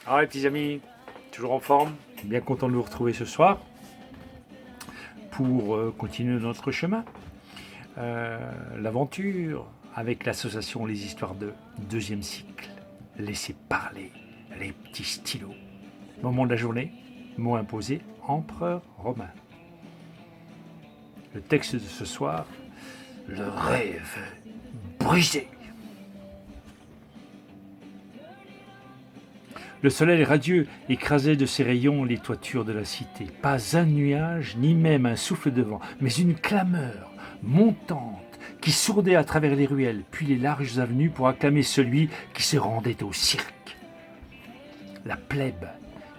Alors les petits amis, toujours en forme, bien content de vous retrouver ce soir pour continuer notre chemin. L'aventure avec l'association Les Histoires de deuxième cycle. Laissez parler les petits stylos. Moment de la journée, mot imposé, empereur romain. Le texte de ce soir, le rêve brisé. Le soleil radieux écrasait de ses rayons les toitures de la cité. Pas un nuage, ni même un souffle de vent, mais une clameur montante qui sourdait à travers les ruelles, puis les larges avenues pour acclamer celui qui se rendait au cirque. La plèbe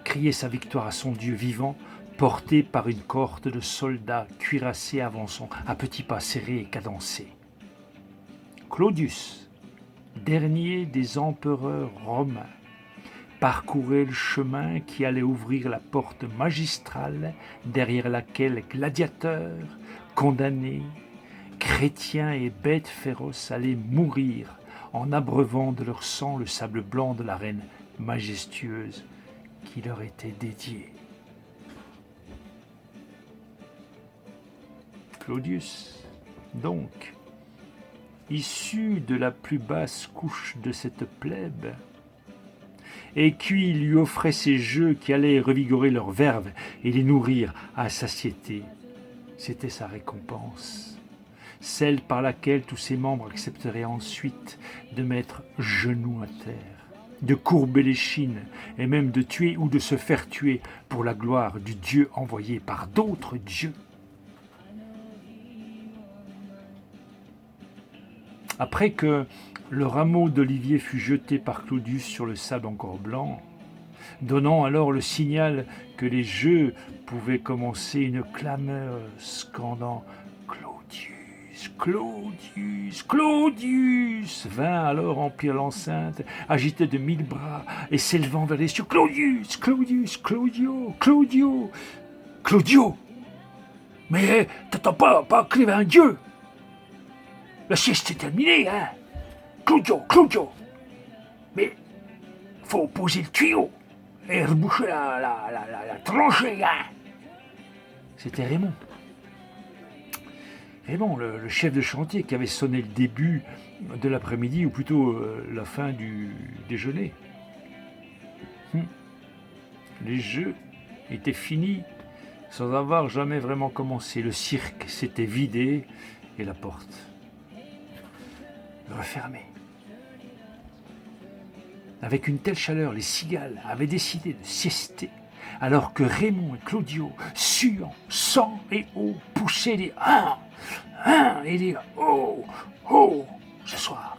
criait sa victoire à son dieu vivant, porté par une cohorte de soldats cuirassés avançant à petits pas serrés et cadencés. Claudius, dernier des empereurs romains, parcourait le chemin qui allait ouvrir la porte magistrale derrière laquelle gladiateurs, condamnés, chrétiens et bêtes féroces allaient mourir en abreuvant de leur sang le sable blanc de l'arène majestueuse qui leur était dédiée. Claudius, donc, issu de la plus basse couche de cette plèbe, et qui lui offrait ces jeux qui allaient revigorer leurs verves et les nourrir à satiété. C'était sa récompense, celle par laquelle tous ses membres accepteraient ensuite de mettre genoux à terre, de courber l'échine et même de tuer ou de se faire tuer pour la gloire du Dieu envoyé par d'autres dieux. Après que le rameau d'olivier fut jeté par Claudius sur le sable encore blanc, donnant alors le signal que les jeux pouvaient commencer, une clameur scandant « Claudius, Claudius, Claudius » vint alors remplir l'enceinte, agité de 1000 bras et s'élevant vers les cieux. « Claudius, Claudius, Claudio, Claudio, Claudio ! Mais t'attends pas qu'il y ait un dieu. La sieste est terminée, hein. Claudio, Claudio. Mais faut poser le tuyau et reboucher la tranchée, hein. » C'était Raymond. Raymond, le chef de chantier qui avait sonné le début de l'après-midi, ou plutôt la fin du déjeuner. Les jeux étaient finis sans avoir jamais vraiment commencé. Le cirque s'était vidé et la porte refermée. Avec une telle chaleur, les cigales avaient décidé de siester, alors que Raymond et Claudio, suant, sang et eau, poussaient des « hein » et des « oh, oh ». Ce soir,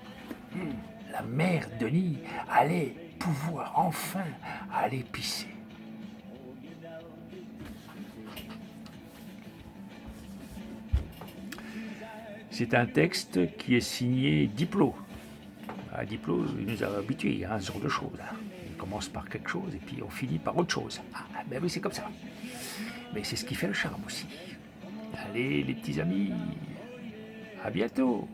la mère Denis allait pouvoir enfin aller pisser. C'est un texte qui est signé Diplo. Diplo, il nous a habitués à ce genre de choses. On commence par quelque chose et puis on finit par autre chose. Ben oui, c'est comme ça. Mais c'est ce qui fait le charme aussi. Allez, les petits amis, à bientôt.